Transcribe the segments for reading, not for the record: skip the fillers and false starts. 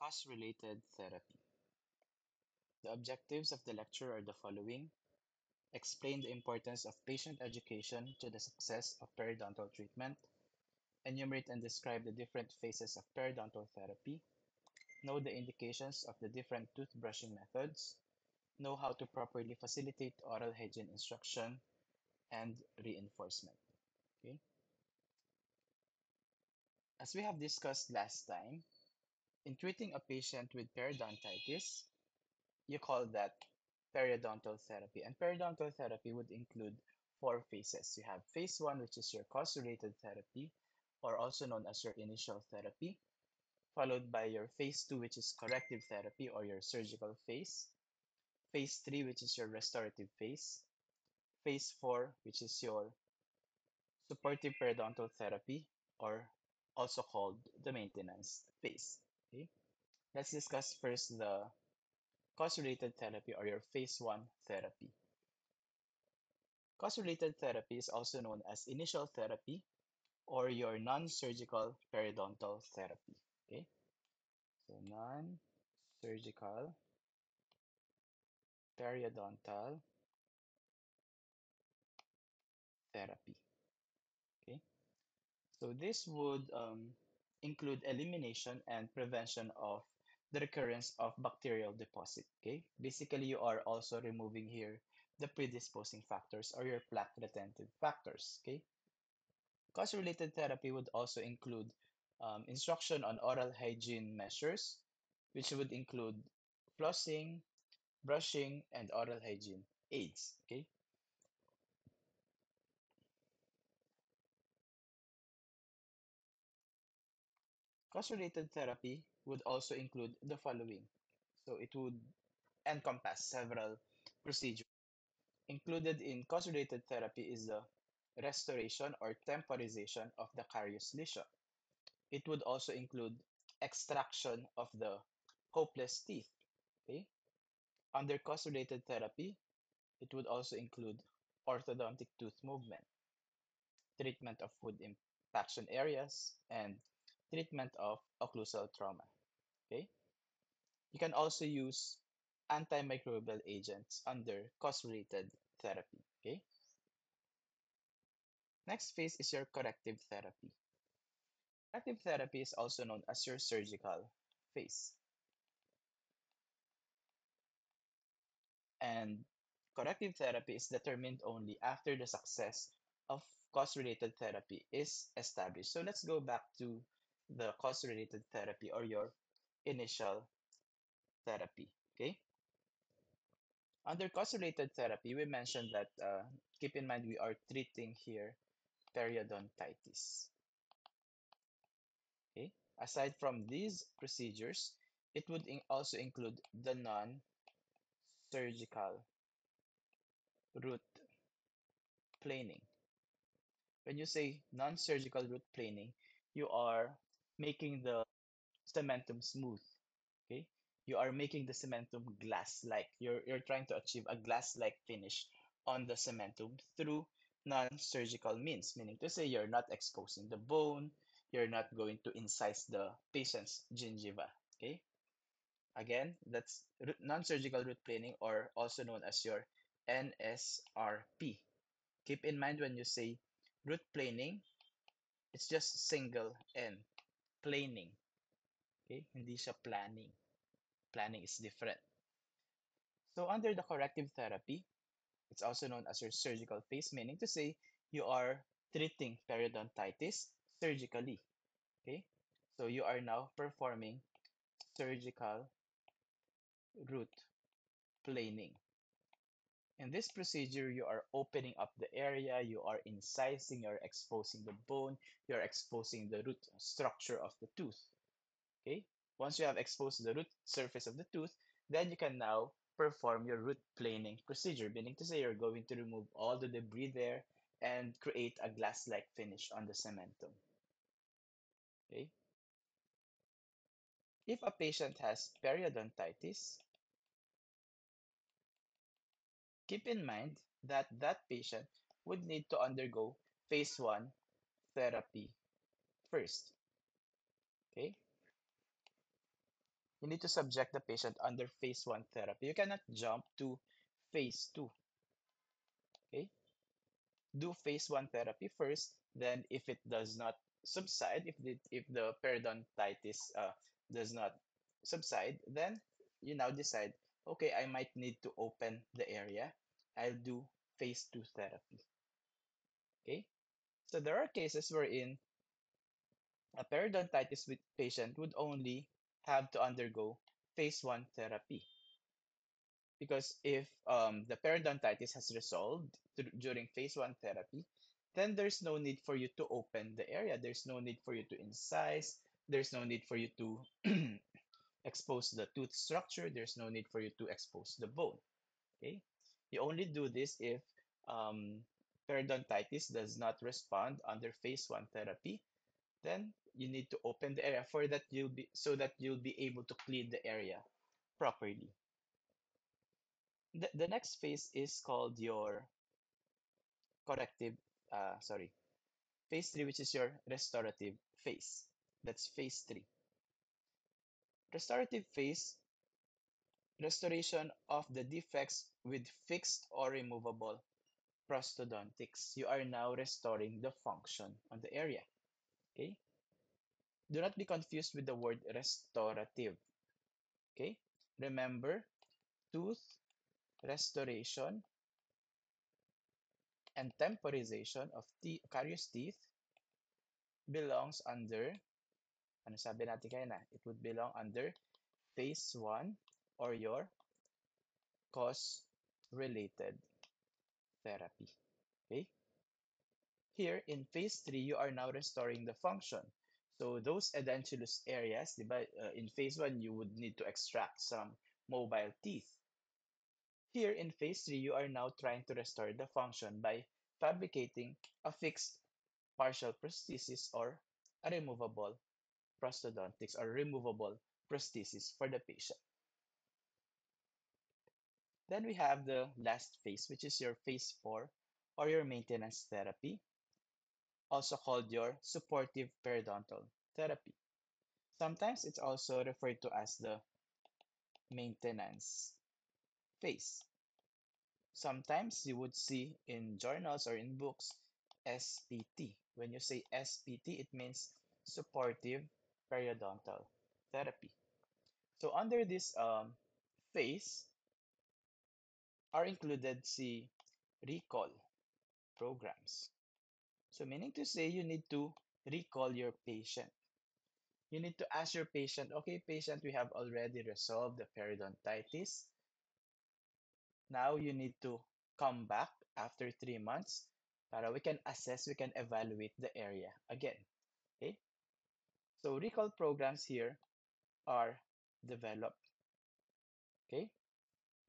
Cost-related therapy. The objectives of the lecture are the following: explain the importance of patient education to the success of periodontal treatment, enumerate and describe the different phases of periodontal therapy, know the indications of the different toothbrushing methods, know how to properly facilitate oral hygiene instruction and reinforcement. Okay? As we have discussed last time, in treating a patient with periodontitis, you call that periodontal therapy. And periodontal therapy would include four phases. You have phase one, which is your cost-related therapy, or also known as your initial therapy, followed by your phase two, which is corrective therapy or your surgical phase, phase three, which is your restorative phase, phase four, which is your supportive periodontal therapy, or also called the maintenance phase. Okay? Let's discuss first the cost-related therapy or your phase one therapy. Cost-related therapy is also known as initial therapy or your non-surgical periodontal therapy. Okay, so non-surgical periodontal therapy. Okay, so this would include elimination and prevention of the recurrence of bacterial deposit. Okay, basically you are also removing here the predisposing factors or your plaque retentive factors. Okay, cost-related therapy would also include instruction on oral hygiene measures, which would include flossing, brushing, and oral hygiene aids. Okay, cost-related therapy would also include the following. So it would encompass several procedures. Included in cost-related therapy is the restoration or temporization of the carious lesion. It would also include extraction of the hopeless teeth. Okay? Under cost-related therapy, it would also include orthodontic tooth movement, treatment of wound impaction areas, and treatment of occlusal trauma. Okay? You can also use antimicrobial agents under cost-related therapy. Okay? Next phase is your corrective therapy. Corrective therapy is also known as your surgical phase. And corrective therapy is determined only after the success of cause-related therapy is established. So let's go back to the cause-related therapy or your initial therapy. Okay. Under cause-related therapy, we mentioned that keep in mind we are treating here periodontitis. Okay. Aside from these procedures, it would also include the non-surgical root planing. When you say non-surgical root planing, you are making the cementum smooth. Okay, you are making the cementum glass-like. You're trying to achieve a glass-like finish on the cementum through non-surgical means, meaning to say you're not exposing the bone, you're not going to incise the patient's gingiva. Okay, again, that's non-surgical root planing, or also known as your NSRP. Keep in mind when you say root planing, it's just single N, planing. Okay? Hindi siya planning. Planning is different. So under the corrective therapy, it's also known as your surgical phase, meaning to say you are treating periodontitis surgically. Okay? So you are now performing surgical root planing. In this procedure, you are opening up the area, you are incising, you're exposing the bone, you're exposing the root structure of the tooth. Okay? Once you have exposed the root surface of the tooth, then you can now perform your root planing procedure, meaning to say you're going to remove all the debris there and create a glass-like finish on the cementum. Okay? If a patient has periodontitis, keep in mind that that patient would need to undergo phase 1 therapy first. Okay? You need to subject the patient under phase one therapy. You cannot jump to phase two. Okay? Do phase one therapy first. Then, if it does not subside, if the periodontitis does not subside, then you now decide, okay, I might need to open the area. I'll do phase two therapy. Okay? So there are cases wherein a periodontitis with patient would only have to undergo phase one therapy. Because if the periodontitis has resolved during phase one therapy, then there's no need for you to open the area. There's no need for you to incise. There's no need for you to expose the tooth structure. There's no need for you to expose the bone. Okay? You only do this if um, periodontitis does not respond under phase one therapy. Then you need to open the area for that you'll be so that you'll be able to clean the area properly. The next phase is called your corrective, sorry, phase three, which is your restorative phase. That's phase three. Restorative phase, restoration of the defects with fixed or removable prosthodontics. You are now restoring the function on the area. Okay? Do not be confused with the word restorative. Okay? Remember, tooth restoration and temporization of carious teeth belongs under, ano sabi natin kaya na? It would belong under phase 1 or your cause-related therapy. Okay? Here, in phase 3, you are now restoring the function. So those edentulous areas, diba, in phase 1, you would need to extract some mobile teeth. Here in phase 3, you are now trying to restore the function by fabricating a fixed partial prosthesis or a removable prosthodontics or removable prosthesis for the patient. Then we have the last phase, which is your phase 4 or your maintenance therapy, also called your supportive periodontal therapy. Sometimes it's also referred to as the maintenance phase. Sometimes you would see in journals or in books SPT. When you say SPT, it means supportive periodontal therapy. So under this phase are included the recall programs. So meaning to say you need to recall your patient. You need to ask your patient, okay, patient, we have already resolved the periodontitis. Now you need to come back after 3 months para we can assess, we can evaluate the area again. Okay? So recall programs here are developed. Okay?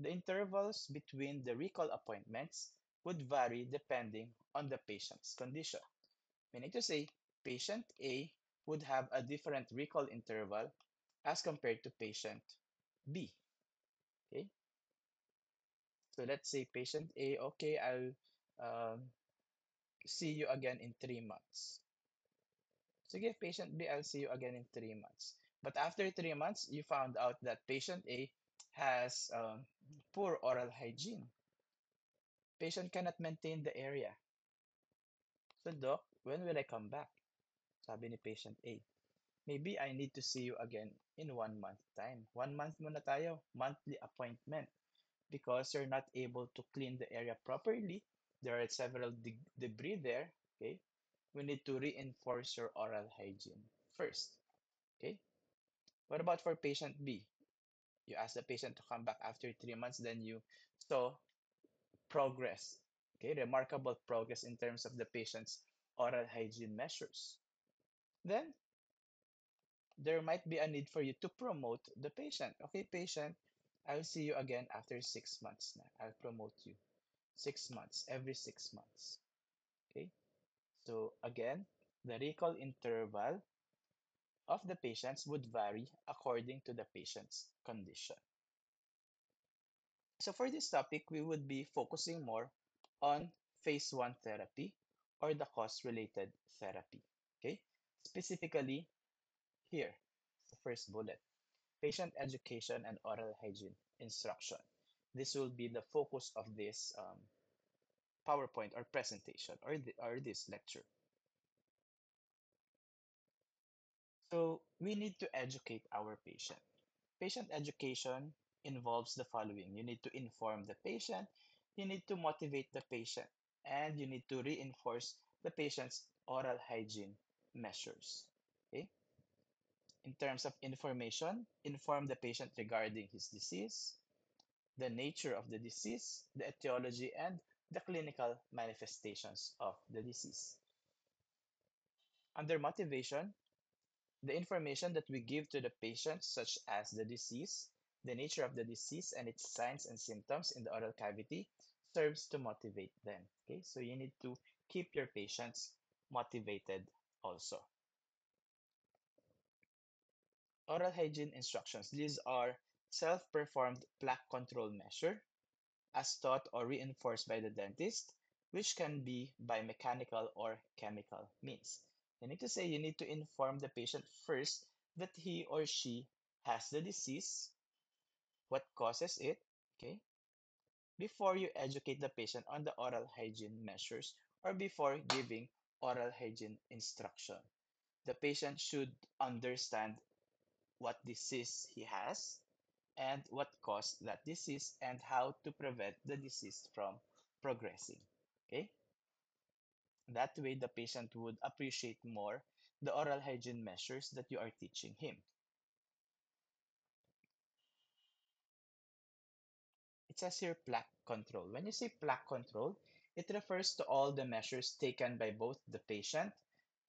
The intervals between the recall appointments would vary depending on the patient's condition. Meaning to say, patient A would have a different recall interval as compared to patient B. Okay? So let's say patient A, okay, I'll um, see you again in 3 months. So give patient B, I'll see you again in 3 months. But after 3 months, you found out that patient A has poor oral hygiene. Patient cannot maintain the area. So doc, when will I come back? Sabi ni patient A. Maybe I need to see you again in 1 month time. 1 month muna tayo, monthly appointment. Because you're not able to clean the area properly. There are several debris there. Okay, we need to reinforce your oral hygiene first. Okay, what about for patient B? You ask the patient to come back after 3 months, then you saw progress. Okay, remarkable progress in terms of the patient's oral hygiene measures. Then there might be a need for you to promote the patient. Okay, patient, I'll see you again after 6 months. I'll promote you. 6 months, every 6 months. Okay, so again, the recall interval of the patients would vary according to the patient's condition. So for this topic, we would be focusing more on phase 1 therapy or the cause-related therapy. Okay, specifically here, the first bullet. patient education and oral hygiene instruction. This will be the focus of this PowerPoint or presentation or this lecture. So we need to educate our patient. Patient education involves the following. You need to inform the patient, you need to motivate the patient, and you need to reinforce the patient's oral hygiene measures. Okay? In terms of information, inform the patient regarding his disease, the nature of the disease, the etiology, and the clinical manifestations of the disease. Under motivation, the information that we give to the patient, such as the disease, the nature of the disease, and its signs and symptoms in the oral cavity, serves to motivate them. Okay, so you need to keep your patients motivated also. Oral hygiene instructions. These are self-performed plaque control measure as taught or reinforced by the dentist, which can be by mechanical or chemical means. You need to say you need to inform the patient first that he or she has the disease, what causes it, okay, before you educate the patient on the oral hygiene measures or before giving oral hygiene instruction. The patient should understand what disease he has and what caused that disease and how to prevent the disease from progressing. Okay? That way, the patient would appreciate more the oral hygiene measures that you are teaching him. It says here plaque control. When you say plaque control, it refers to all the measures taken by both the patient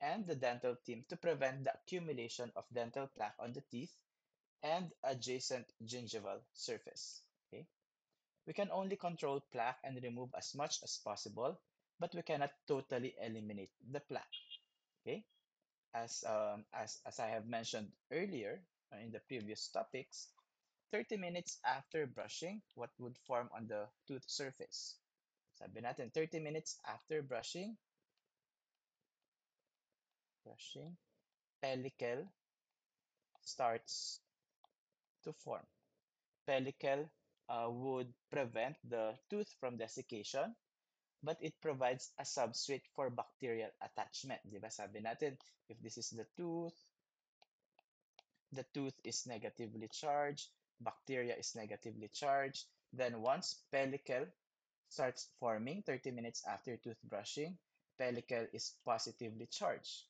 and the dental team to prevent the accumulation of dental plaque on the teeth and adjacent gingival surface. Okay? We can only control plaque and remove as much as possible, but we cannot totally eliminate the plaque. Okay? As I have mentioned earlier in the previous topics, 30 minutes after brushing, what would form on the tooth surface? Sabi natin, 30 minutes after brushing, pellicle starts to form. Pellicle would prevent the tooth from desiccation, but it provides a substrate for bacterial attachment. Di ba? Sabi natin, if this is the tooth is negatively charged, bacteria is negatively charged. Then once pellicle starts forming 30 minutes after toothbrushing, pellicle is positively charged.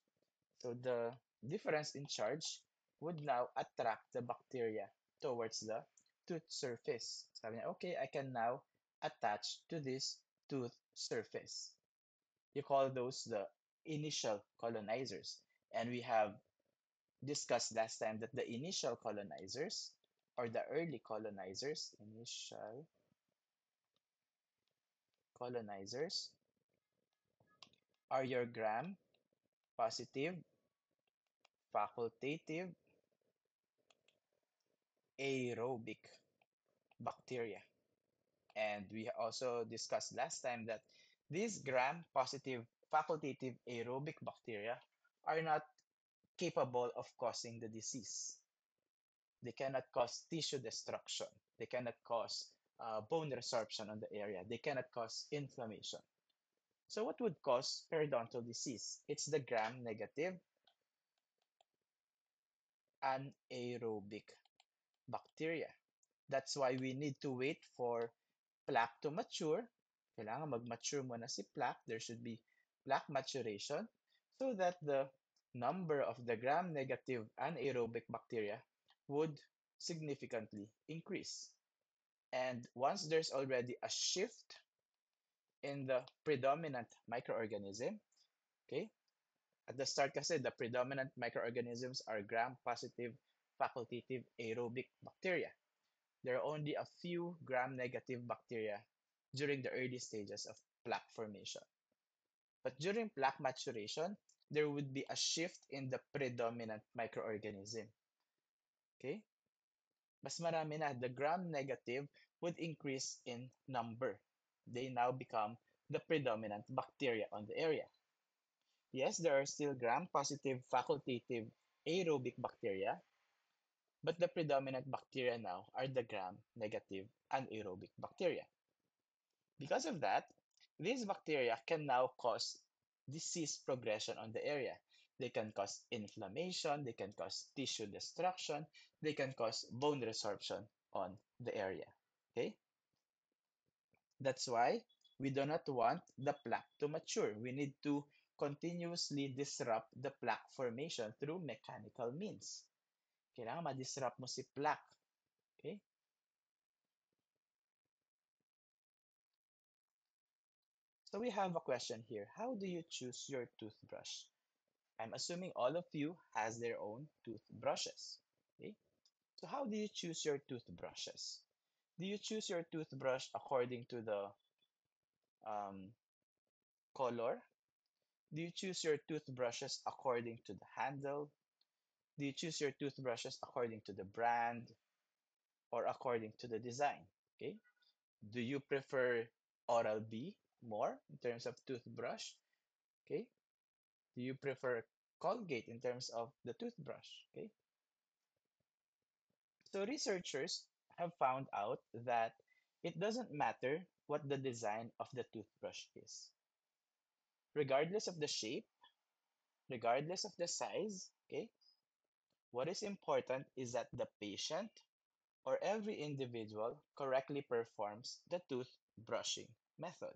So the difference in charge would now attract the bacteria towards the tooth surface. Sabi niya, okay, I can now attach to this tooth surface. You call those the initial colonizers. And we have discussed last time that the initial colonizers or the early colonizers, initial colonizers, are your gram positive, facultative, aerobic bacteria. And we also discussed last time that these gram positive facultative aerobic bacteria are not capable of causing the disease. They cannot cause tissue destruction. They cannot cause bone resorption on the area. They cannot cause inflammation. So what would cause periodontal disease? It's the gram-negative anaerobic bacteria. That's why we need to wait for plaque to mature. Kailangan mag-mature muna si plaque. There should be plaque maturation so that the number of the gram-negative anaerobic bacteria would significantly increase. And once there's already a shift in the predominant microorganism, okay, at the start kasi the predominant microorganisms are gram-positive facultative aerobic bacteria. There are only a few gram-negative bacteria during the early stages of plaque formation. But during plaque maturation, there would be a shift in the predominant microorganism. Okay? Mas marami na. The gram-negative would increase in number. They now become the predominant bacteria on the area. Yes, there are still gram-positive facultative aerobic bacteria, But the predominant bacteria now are the gram-negative anaerobic bacteria. Because of that, these bacteria can now cause disease progression on the area. They can cause inflammation, they can cause tissue destruction, they can cause bone resorption on the area. Okay? That's why we do not want the plaque to mature. We need to continuously disrupt the plaque formation through mechanical means. Kailangan ma-disrupt mo si plaque. Okay? So we have a question here. How do you choose your toothbrush? I'm assuming all of you has their own toothbrushes. Okay? So how do you choose your toothbrushes? Do you choose your toothbrush according to the um, color? Do you choose your toothbrushes according to the handle? Do you choose your toothbrushes according to the brand or according to the design? Okay. Do you prefer Oral-B more in terms of toothbrush? Okay. Do you prefer Colgate in terms of the toothbrush? Okay. So researchers have found out that it doesn't matter what the design of the toothbrush is. Regardless of the shape, regardless of the size, okay, what is important is that the patient or every individual correctly performs the tooth brushing method.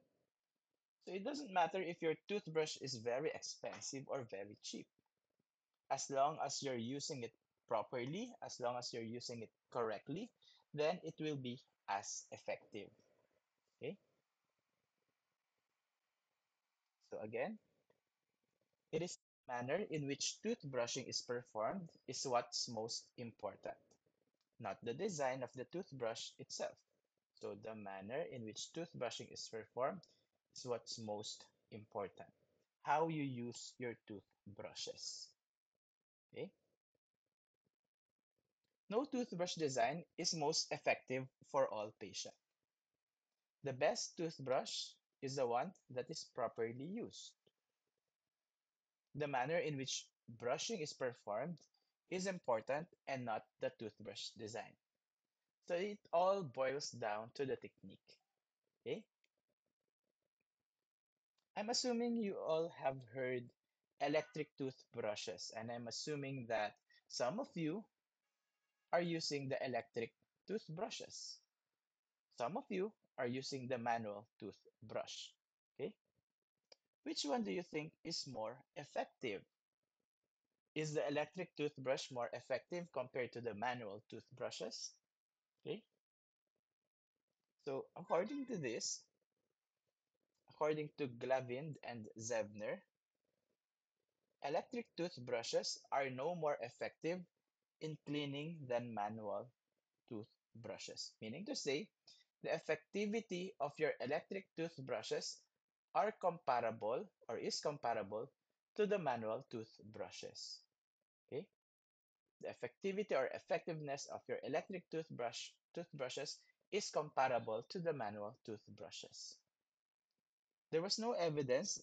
So it doesn't matter if your toothbrush is very expensive or very cheap. As long as you're using it properly, as long as you're using it correctly, then it will be as effective. Okay? So again, it is the manner in which toothbrushing is performed is what's most important, not the design of the toothbrush itself. So the manner in which toothbrushing is performed is what's most important. How you use your toothbrushes. Okay? No toothbrush design is most effective for all patients. The best toothbrush is the one that is properly used. The manner in which brushing is performed is important and not the toothbrush design. So it all boils down to the technique. Okay? I'm assuming you all have heard electric toothbrushes, and I'm assuming that some of you are using the electric toothbrushes. Some of you are using the manual toothbrush. Okay? Which one do you think is more effective? Is the electric toothbrush more effective compared to the manual toothbrushes? Okay? So, according to Glavind and Zevner, electric toothbrushes are no more effective in cleaning than manual toothbrushes. Meaning to say, the effectivity of your electric toothbrushes are comparable or is comparable to the manual toothbrushes. Okay? The effectivity or effectiveness of your electric toothbrushes is comparable to the manual toothbrushes. There was no evidence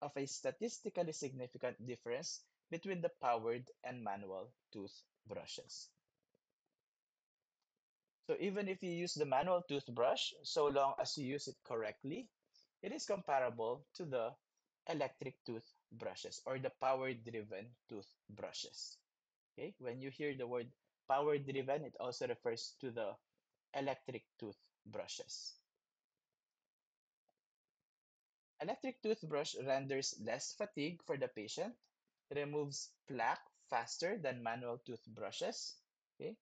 of a statistically significant difference between the powered and manual toothbrushes. So even if you use the manual toothbrush, so long as you use it correctly, it is comparable to the electric toothbrushes or the power-driven toothbrushes. Okay? When you hear the word power-driven, it also refers to the electric toothbrushes. Electric toothbrush renders less fatigue for the patient, removes plaque faster than manual toothbrushes, okay?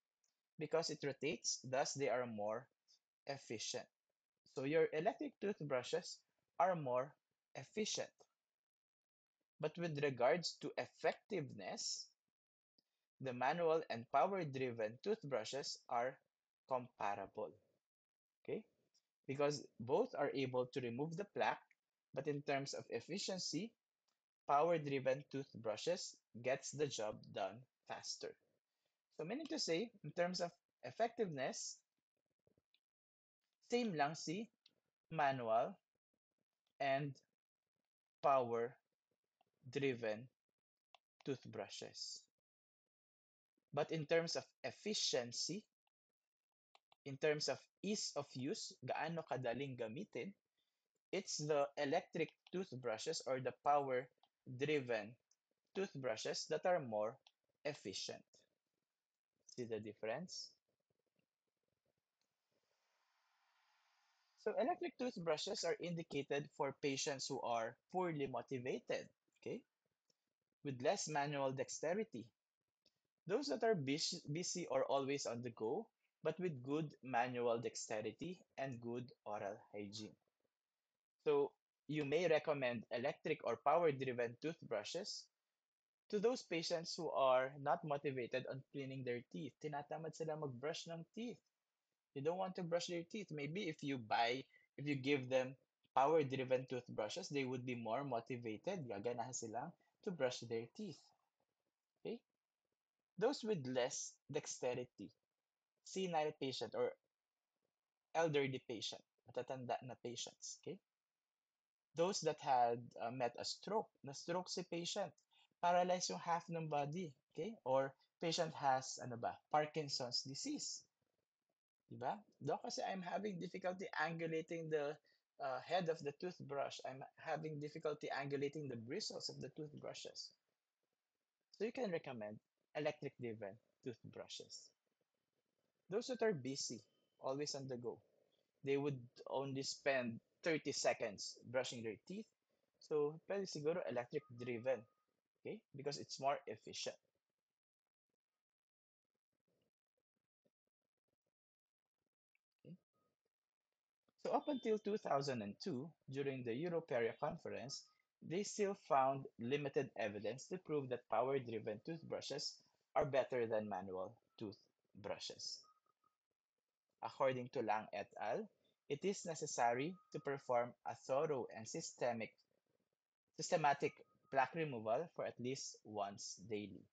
Because it rotates, thus they are more efficient. So your electric toothbrushes are more efficient. But with regards to effectiveness, the manual and power-driven toothbrushes are comparable. Okay? Because both are able to remove the plaque, but in terms of efficiency, power-driven toothbrushes gets the job done faster. So meaning to say, in terms of effectiveness, same lang si manual and power driven toothbrushes. But in terms of efficiency, in terms of ease of use, gaano kadaling gamitin, it's the electric toothbrushes or the power-driven toothbrushes that are more efficient. See the difference? So electric toothbrushes are indicated for patients who are poorly motivated, okay, with less manual dexterity. Those that are busy or always on the go, but with good manual dexterity and good oral hygiene. So you may recommend electric or power-driven toothbrushes to those patients who are not motivated on cleaning their teeth. Tinatamad sila mag-brush ng teeth. You don't want to brush their teeth. Maybe if you give them power-driven toothbrushes, they would be more motivated. Gaganahan silang to brush their teeth. Okay? Those with less dexterity, senile patient or elderly patient, matatanda na patients. Okay? Those that had met a stroke, na-stroke si patient, paralyzed yung half ng body, okay? Or patient has ano ba, Parkinson's disease, di ba? Doc, kasi I'm having difficulty angulating the head of the toothbrush. I'm having difficulty angulating the bristles of the toothbrushes. So you can recommend electric-driven toothbrushes. Those that are busy, always on the go, they would only spend 30 seconds brushing their teeth. So, pwede siguro electric driven, okay? Because it's more efficient. Okay? So, up until 2002, during the Europeria conference, they still found limited evidence to prove that power-driven toothbrushes are better than manual toothbrushes. According to Lang et al., it is necessary to perform a thorough and systematic plaque removal for at least once daily.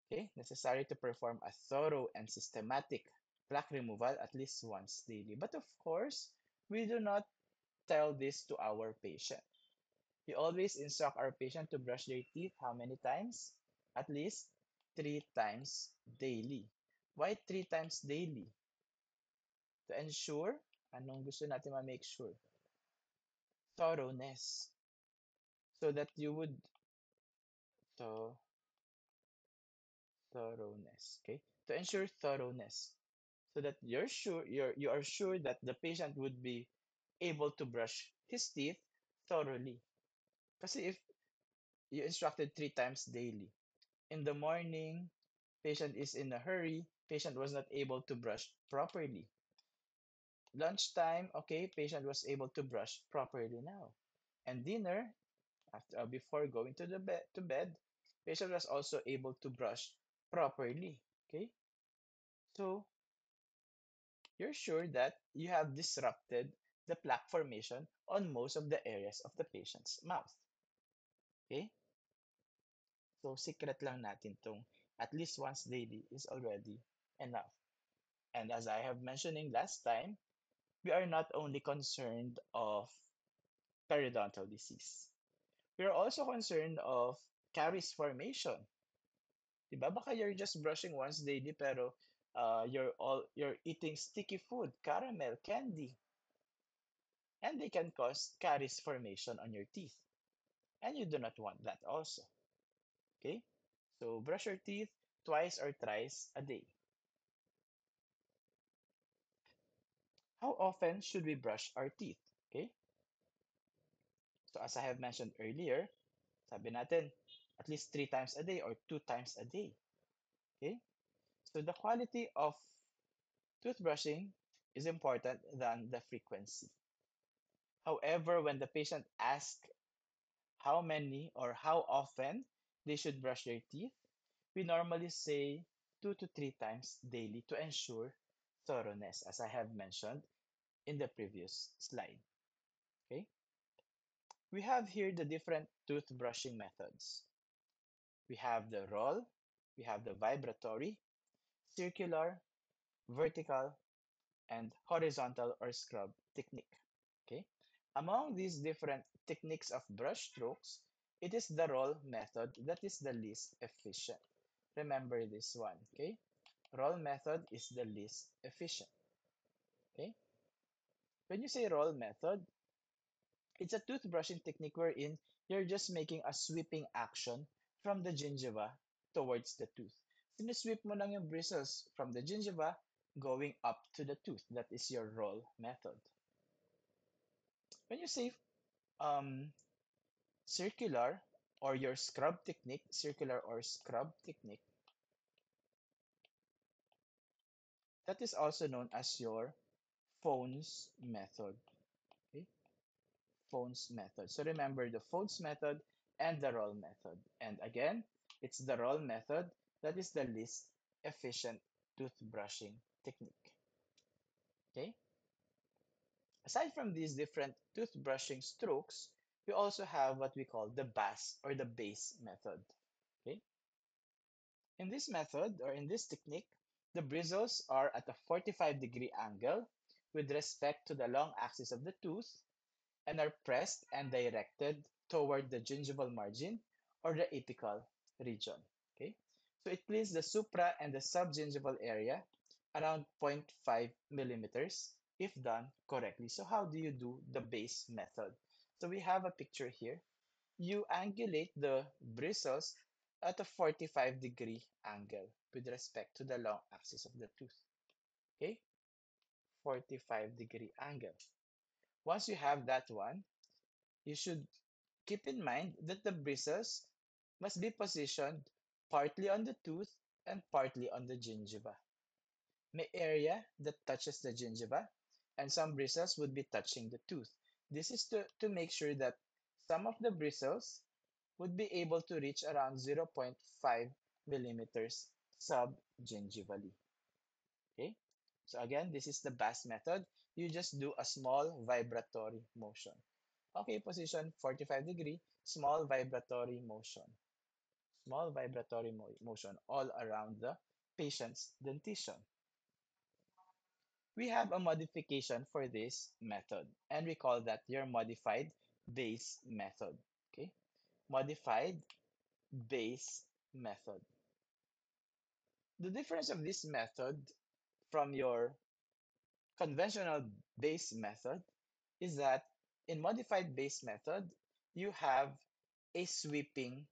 Okay, necessary to perform a thorough and systematic plaque removal at least once daily. But of course, we do not tell this to our patient. We always instruct our patient to brush their teeth how many times? At least 3 times daily. Why 3 times daily? To ensure, anong gusto natin ma-make sure? Thoroughness. So that you would, so, thoroughness, okay? To ensure thoroughness. So that you are sure that the patient would be able to brush his teeth thoroughly. Kasi if you instructed 3 times daily, in the morning, patient is in a hurry, patient was not able to brush properly. Lunchtime, okay, patient was able to brush properly now. And dinner, after before going to the bed, patient was also able to brush properly. Okay, so you're sure that you have disrupted the plaque formation on most of the areas of the patient's mouth. Okay? So, secret lang natin tong at least once daily is already enough. And as I have mentioning last time, we are not only concerned of periodontal disease. We are also concerned of caries formation. Diba? Baka you're just brushing once daily pero you're eating sticky food, caramel, candy, and they can cause caries formation on your teeth. And you do not want that also. Okay? So brush your teeth twice or thrice a day. How often should we brush our teeth? Okay? So as I have mentioned earlier, sabi natin, at least 3 times a day or 2 times a day. Okay? So the quality of toothbrushing is important than the frequency. However, when the patient asks how many or how often they should brush their teeth, we normally say 2 to 3 times daily to ensure thoroughness, as I have mentioned in the previous slide. Okay, we have here the different toothbrushing methods. We have the roll, we have the vibratory, circular, vertical, and horizontal or scrub technique. Okay, among these different techniques of brush strokes, it is the roll method that is the least efficient. remember this one. Okay, roll method is the least efficient. Okay, when you say roll method, it's a toothbrushing technique wherein you're just making a sweeping action from the gingiva towards the tooth. Sinusweep mo lang yung bristles from the gingiva going up to the tooth. That is your roll method. When you say um, circular or your scrub technique, circular or scrub technique, that is also known as your Phones method. Okay, Phones method. So remember the Phones method and the roll method. And again, it's the roll method that is the least efficient toothbrushing technique. Okay. Aside from these different toothbrushing strokes, we also have what we call the BAS or the base method. Okay. In this method or in this technique, the bristles are at a 45-degree angle with respect to the long axis of the tooth and are pressed and directed toward the gingival margin or the apical region. Okay, so it cleans the supra and the subgingival area around zero point 0.5 millimeters if done correctly. So how do you do the base method? So we have a picture here. You angulate the bristles at a 45-degree angle with respect to the long axis of the tooth. Okay, 45-degree angle. Once you have that one, you should keep in mind that the bristles must be positioned partly on the tooth and partly on the gingiva. May area that touches the gingiva and some bristles would be touching the tooth. This is to make sure that some of the bristles would be able to reach around zero point 0.5 millimeters subgingivally. Okay? So again, this is the BAS method. You just do a small vibratory motion. Okay, position 45-degree, small vibratory motion. Small vibratory motion all around the patient's dentition. We have a modification for this method, and we call that your modified base method. Okay, modified base method. The difference of this method from your conventional base method is that in modified base method, you have a sweeping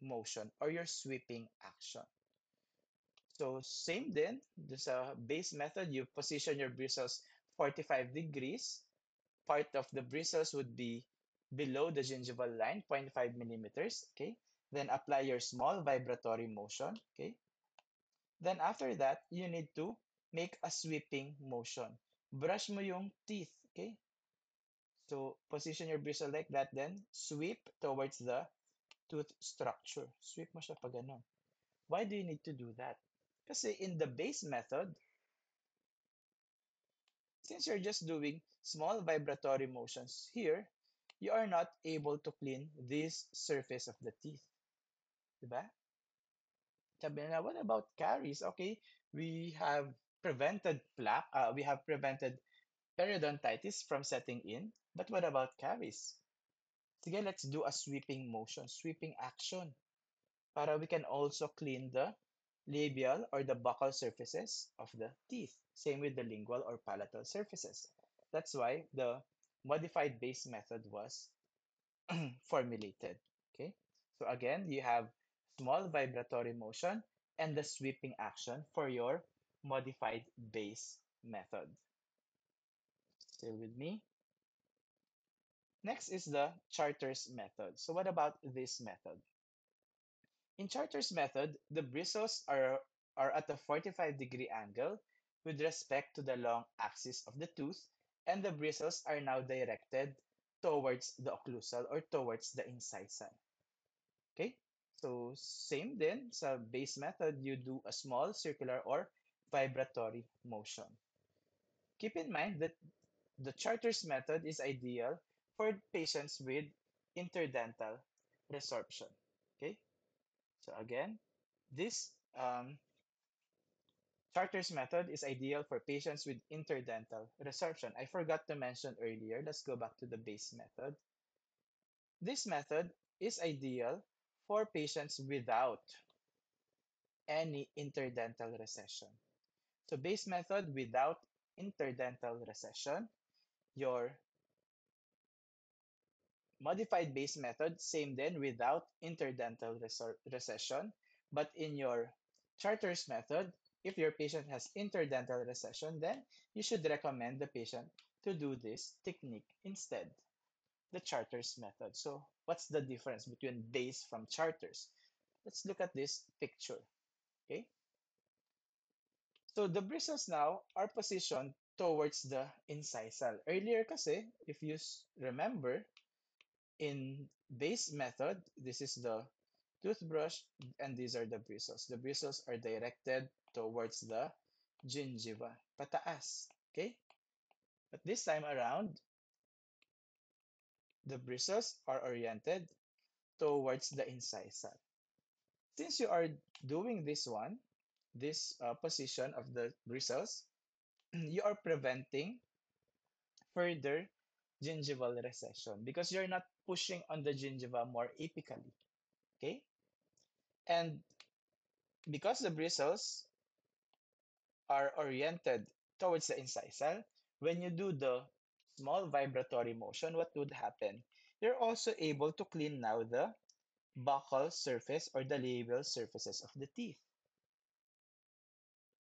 motion or your sweeping action. So same then, this base method, you position your bristles 45 degrees. Part of the bristles would be below the gingival line, zero point 0.5 millimeters. Okay. Then apply your small vibratory motion. Okay. Then after that, you need to make a sweeping motion. Brush mo yung teeth. Okay. So position your bristle like that, then sweep towards the tooth structure. Sweep mo siya pa ganun. Why do you need to do that? Kasi in the base method, since you're just doing small vibratory motions here, you are not able to clean this surface of the teeth. Diba? Sabi na, what about caries? Okay, we have prevented plaque, we have prevented periodontitis from setting in, but what about caries? Sige, let's do a sweeping motion, sweeping action. Para we can also clean the labial or the buccal surfaces of the teeth. Same with the lingual or palatal surfaces. That's why the modified base method was formulated. Okay, so again, you have small vibratory motion and the sweeping action for your modified base method. Still with me? Next is the Charters method. So what about this method? In Charter's method, the bristles are at a 45-degree angle with respect to the long axis of the tooth, and the bristles are now directed towards the occlusal or towards the incisal. Okay? So same din sa base method, you do a small circular or vibratory motion. Keep in mind that the Charter's method is ideal for patients with interdental resorption. Okay? So again, this Charter's method is ideal for patients with interdental resorption. I forgot to mention earlier, let's go back to the base method. This method is ideal for patients without any interdental recession. So base method without interdental recession, your modified base method, same then without interdental recession. But in your Charter's method, if your patient has interdental recession, then you should recommend the patient to do this technique instead, the Charter's method. So what's the difference between base from Charter's? Let's look at this picture. Okay. So the bristles now are positioned towards the incisal. Earlier kasi, if you remember, in base method, this is the toothbrush and these are the bristles. The bristles are directed towards the gingiva, pataas. Okay? But this time around, the bristles are oriented towards the incisal. Since you are doing this one, this position of the bristles, you are preventing further gingival recession because you're not pushing on the gingiva more apically. Okay? And because the bristles are oriented towards the incisal, when you do the small vibratory motion, what would happen? You're also able to clean now the buccal surface or the labial surfaces of the teeth.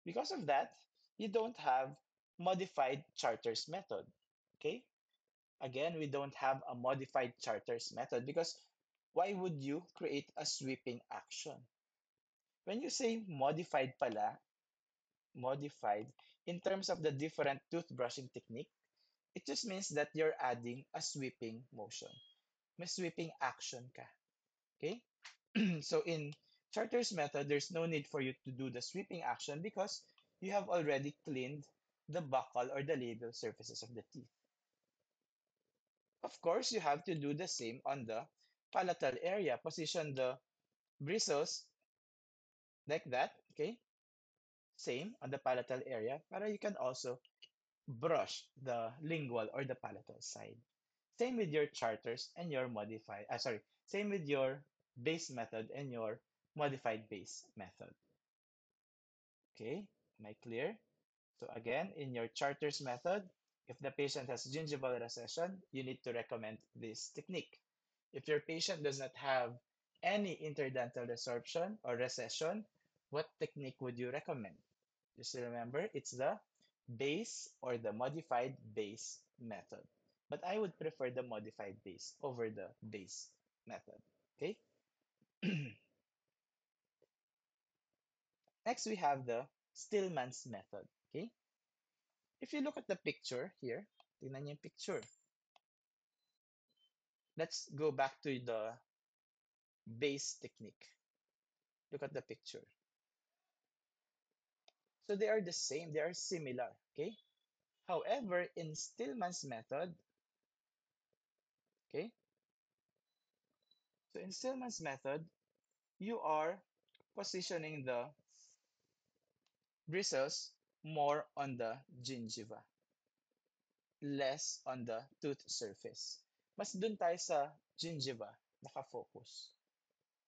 Because of that, you don't have modified Charter's method. Okay? Again, we don't have a modified Charter's method because why would you create a sweeping action? When you say modified pala, modified in terms of the different toothbrushing technique, it just means that you're adding a sweeping motion. May sweeping action ka. Okay? So in Charter's method, there's no need for you to do the sweeping action because you have already cleaned the buccal or the labial surfaces of the teeth. Of course, you have to do the same on the palatal area. Position the bristles like that, okay? Same on the palatal area, but you can also brush the lingual or the palatal side. Same with your charters and your modified, same with your base method and your modified base method. Okay, am I clear? So again, in your charters method, if the patient has gingival recession, you need to recommend this technique. If your patient does not have any interdental resorption or recession, what technique would you recommend? Just remember, it's the base or the modified base method. But I would prefer the modified base over the base method. Okay. Next, we have the Stillman's method. Okay. If you look at the picture here, tingnan niyo yung picture. Let's go back to the base technique. Look at the picture. So they are the same, they are similar. Okay. However, in Stillman's method, okay, so in Stillman's method, you are positioning the bristles more on the gingiva, less on the tooth surface. Mas dun tayo sa gingiva nakafocus.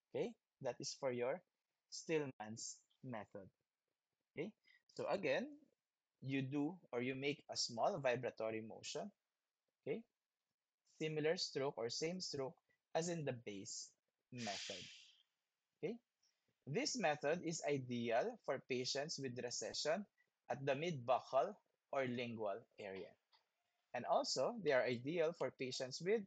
Okay? That is for your Stillman's method. Okay? So again, you do or you make a small vibratory motion. Okay? Similar stroke or same stroke as in the base method. Okay? This method is ideal for patients with recession at the mid-buccal or lingual area. And also, they are ideal for patients with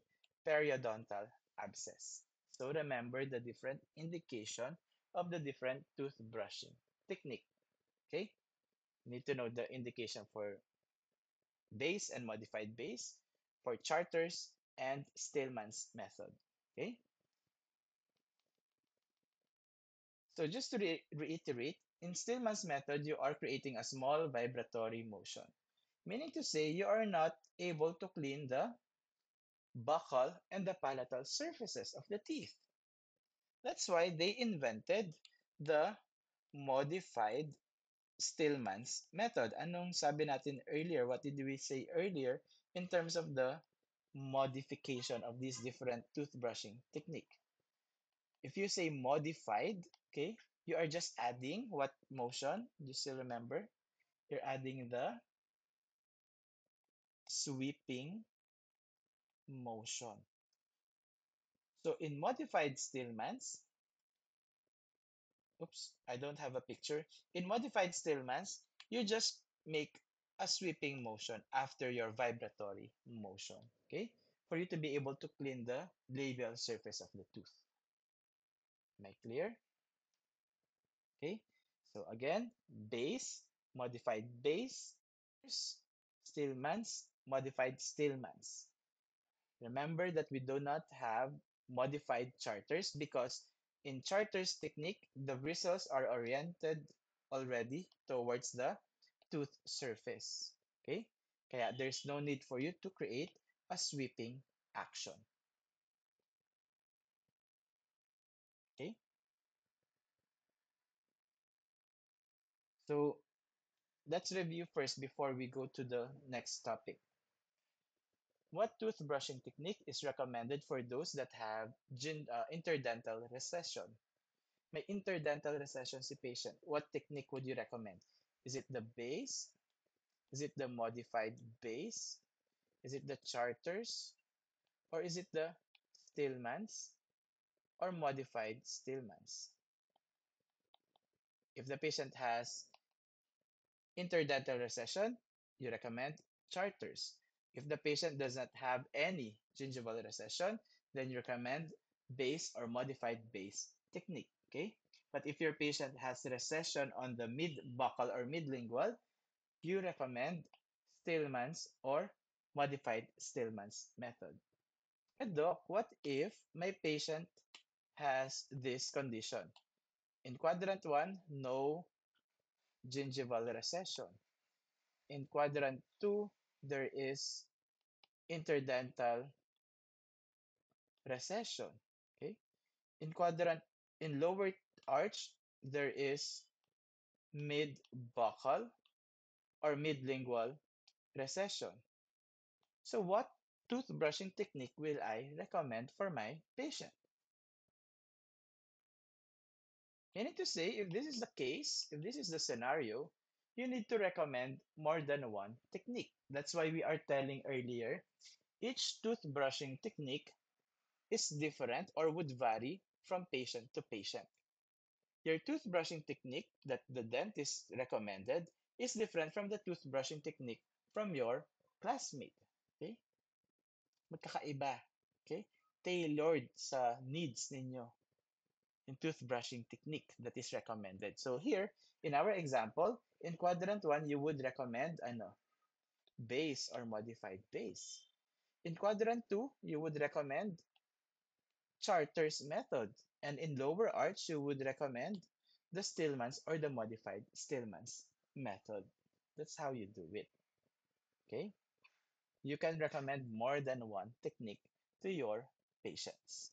periodontal abscess. So remember the different indication of the different toothbrushing technique. Okay? You need to know the indication for base and modified base, for Charters and Stillman's method. Okay? So just to reiterate, in Stillman's method, you are creating a small vibratory motion, meaning to say you are not able to clean the buccal and the palatal surfaces of the teeth. That's why they invented the modified Stillman's method. Anong sabi natin earlier? What did we say earlier in terms of the modification of these different toothbrushing technique? If you say modified, okay, You are just adding what motion? Do you still remember? You're adding the sweeping motion. So in modified Stillman's, oops, I don't have a picture. In modified Stillman's, you just make a sweeping motion after your vibratory motion, okay? For you to be able to clean the labial surface of the tooth. Am I clear? Okay. So again, base, modified base, Stillman's, modified Stillman's. Remember that we do not have modified charters because in charters technique, the bristles are oriented already towards the tooth surface. Okay? Kaya there's no need for you to create a sweeping action. Okay? So let's review first before we go to the next topic. What toothbrushing technique is recommended for those that have interdental recession? May interdental recession si patient. What technique would you recommend? Is it the base? Is it the modified base? Is it the charters? Or is it the Stillman's or modified Stillman's? If the patient has interdental recession, you recommend charters. If the patient does not have any gingival recession, then you recommend base or modified base technique. Okay? But if your patient has recession on the mid-buccal or mid-lingual, you recommend Stillman's or modified Stillman's method. And doc, what if my patient has this condition? In quadrant 1, no gingival recession. In quadrant 2, there is interdental recession. Okay. In quadrant, in lower arch, there is mid-buccal or mid-lingual recession. So what toothbrushing technique will I recommend for my patient? Meaning to say, if this is the case, if this is the scenario, you need to recommend more than one technique. That's why we are telling earlier, each toothbrushing technique is different or would vary from patient to patient. Your toothbrushing technique that the dentist recommended is different from the toothbrushing technique from your classmate. Okay? Magkakaiba. Okay? Tailored sa needs ninyo in toothbrushing technique that is recommended. So here, in our example, in quadrant 1, you would recommend ano, base or modified base. In quadrant 2, you would recommend Charter's method. And in lower arch, you would recommend the Stillman's or the modified Stillman's method. That's how you do it. Okay? You can recommend more than one technique to your patients.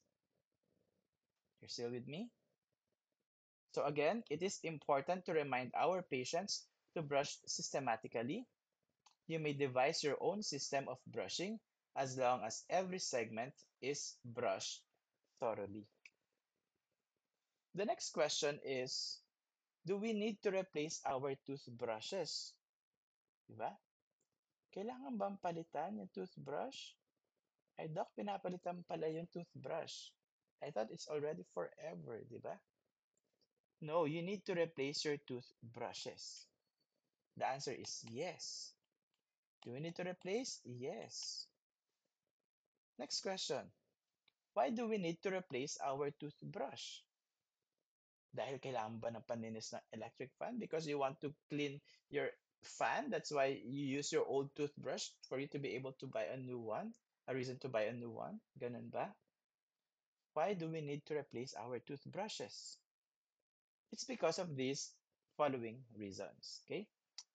You're still with me? So again, it is important to remind our patients to brush systematically. You may devise your own system of brushing as long as every segment is brushed thoroughly. The next question is, do we need to replace our toothbrushes? Diba? Kailangan bang palitan yung toothbrush? Ay, doc, pinapalitan pala yung toothbrush. I thought it's already forever, diba? No, you need to replace your toothbrushes. The answer is yes. Do we need to replace? Yes. Next question. Why do we need to replace our toothbrush? Dahil kailangan ba ng panlinis ng electric fan? Because you want to clean your fan? That's why you use your old toothbrush for you to be able to buy a new one? A reason to buy a new one? Ganun ba? Why do we need to replace our toothbrushes? It's because of these following reasons. Okay?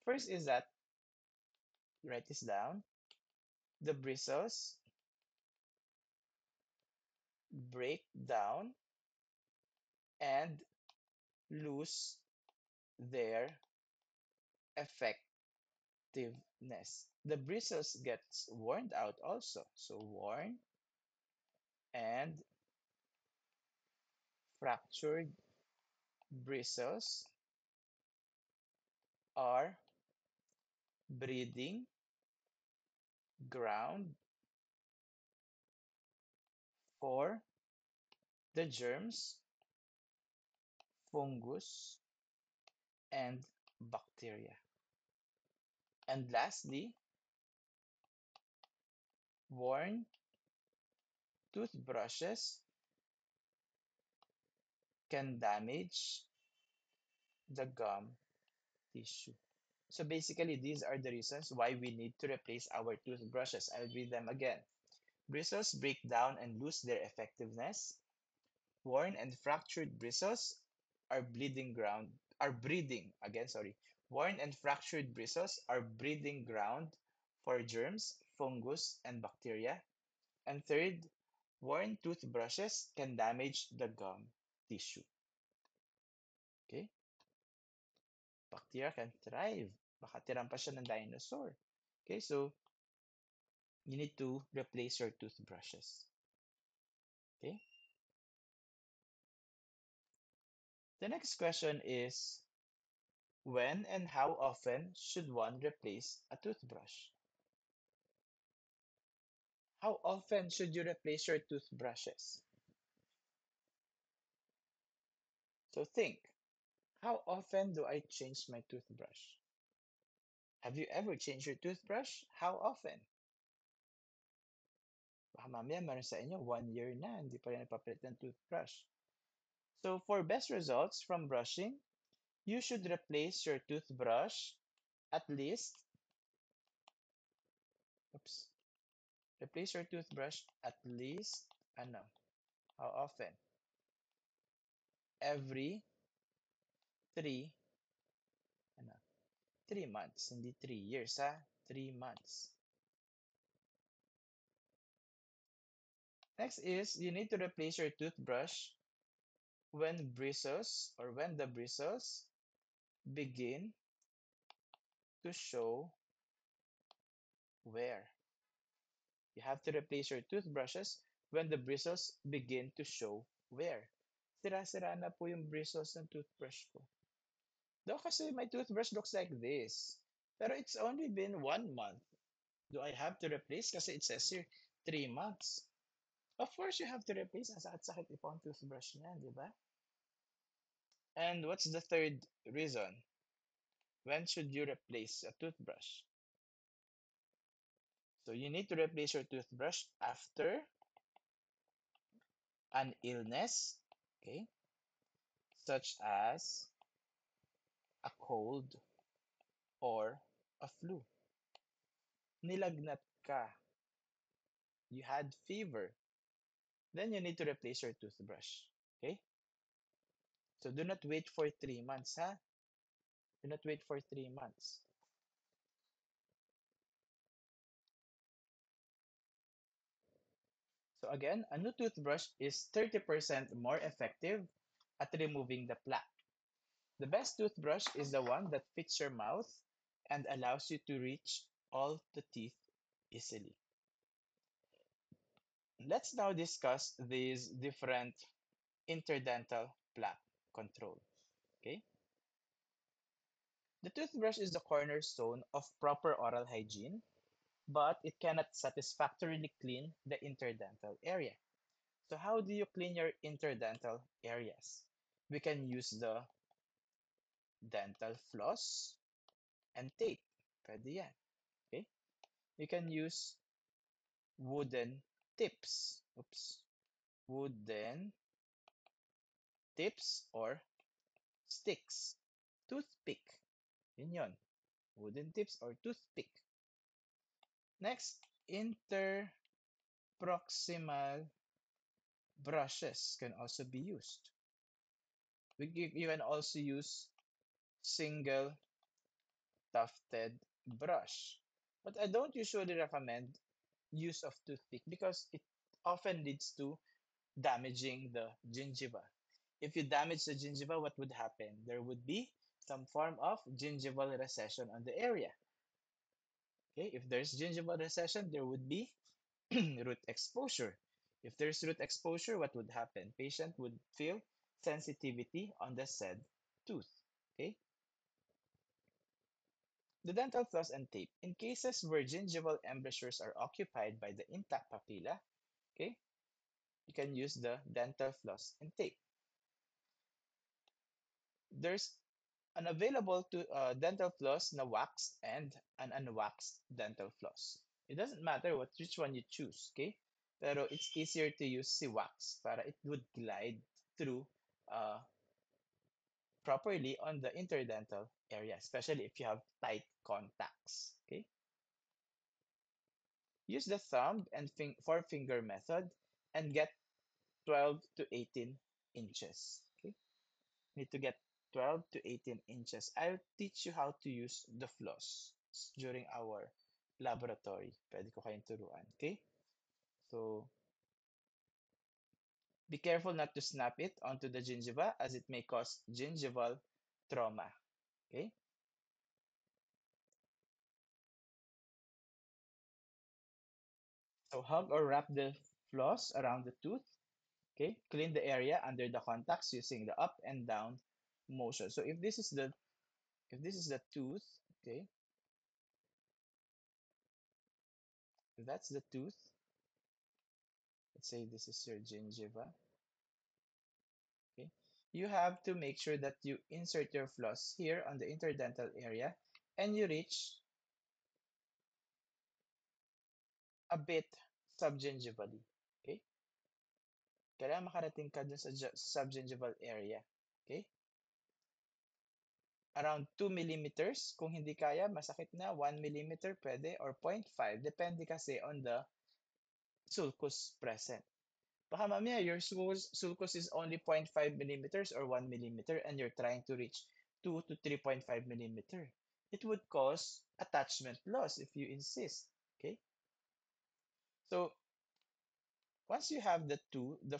First is that, write this down, the bristles break down and lose their effectiveness. The bristles gets worn out also. So worn and fractured bristles are breeding ground for the germs, fungus, and bacteria. And lastly, worn toothbrushes can damage the gum tissue. So basically, these are the reasons why we need to replace our toothbrushes. I'll read them again. Bristles break down and lose their effectiveness. Worn and fractured bristles are breeding again, sorry. Worn and fractured bristles are breeding ground for germs, fungus, and bacteria. And third, worn toothbrushes can damage the gum tissue. Okay? Bacteria can thrive. Baka tiran pa siya ng dinosaur. Okay, so you need to replace your toothbrushes. Okay? The next question is, when and how often should one replace a toothbrush? How often should you replace your toothbrushes? So think, how often do I change my toothbrush? Have you ever changed your toothbrush? How often? Baka mamaya meron sa inyo, 1 year na, hindi pa rin napapalit ng toothbrush. So for best results from brushing, you should replace your toothbrush at least, oops, replace your toothbrush at least, ano, how often? Every 3, ano, 3 months, hindi 3 years, ha? 3 months. Next is, you need to replace your toothbrush when the bristles begin to show wear. You have to replace your toothbrushes when the bristles begin to show wear. Sira-sira na po yung bristles ng toothbrush ko. Daw kasi my toothbrush looks like this. Pero it's only been 1 month. Do I have to replace? Kasi it says here, 3 months. Of course, you have to replace. Ang sakit-sakit ipo ang toothbrush niyan, di ba? And what's the third reason? When should you replace a toothbrush? So you need to replace your toothbrush after an illness, okay, such as a cold or a flu. Nilagnat ka, you had fever, then you need to replace your toothbrush, okay? So do not wait for 3 months, ha? Do not wait for 3 months. So again, a new toothbrush is 30% more effective at removing the plaque. The best toothbrush is the one that fits your mouth and allows you to reach all the teeth easily. Let's now discuss these different interdental plaque control. Okay? The toothbrush is the cornerstone of proper oral hygiene, but it cannot satisfactorily clean the interdental area. So how do you clean your interdental areas? We can use the dental floss and tape. Pwede yan. Okay? You can use wooden tips. Oops. Wooden tips or sticks. Toothpick. Yun yun. Wooden tips or toothpick. Next, interproximal brushes can also be used. You can also use single tufted brush. But I don't usually recommend use of toothpick because it often leads to damaging the gingiva. If you damage the gingiva, what would happen? There would be some form of gingival recession on the area. Okay, if there's gingival recession, there would be root exposure. If there's root exposure, what would happen? Patient would feel sensitivity on the said tooth. Okay? The dental floss and tape. In cases where gingival embouchures are occupied by the intact papilla, okay, you can use the dental floss and tape. There's an available to dental floss na waxed and an unwaxed dental floss. It doesn't matter which one you choose, okay? Pero it's easier to use si wax para it would glide through uh, properly on the interdental area, especially if you have tight contacts, okay? Use the thumb and forefinger method and get 12 to 18 inches, okay? Need to get 12 to 18 inches. I'll teach you how to use the floss during our laboratory. Pwede ko kayong turuan. Okay? So, be careful not to snap it onto the gingiva as it may cause gingival trauma. Okay? So, hug or wrap the floss around the tooth. Okay? Clean the area under the contacts using the up and down motion. So, if this is the tooth, okay? If that's the tooth, let's say this is your gingiva. Okay, you have to make sure that you insert your floss here on the interdental area and you reach a bit subgingivally. Okay, kailangan makarating ka dun sa subgingival area. Okay, around 2 millimeters. Kung hindi kaya, masakit na, 1 millimeter pwede or 0.5. Depende kasi on the sulcus present. Baka mamaya your sulcus is only 0.5 millimeters or 1 millimeter and you're trying to reach 2 to 3.5 millimeter. It would cause attachment loss if you insist. Okay? So once you have the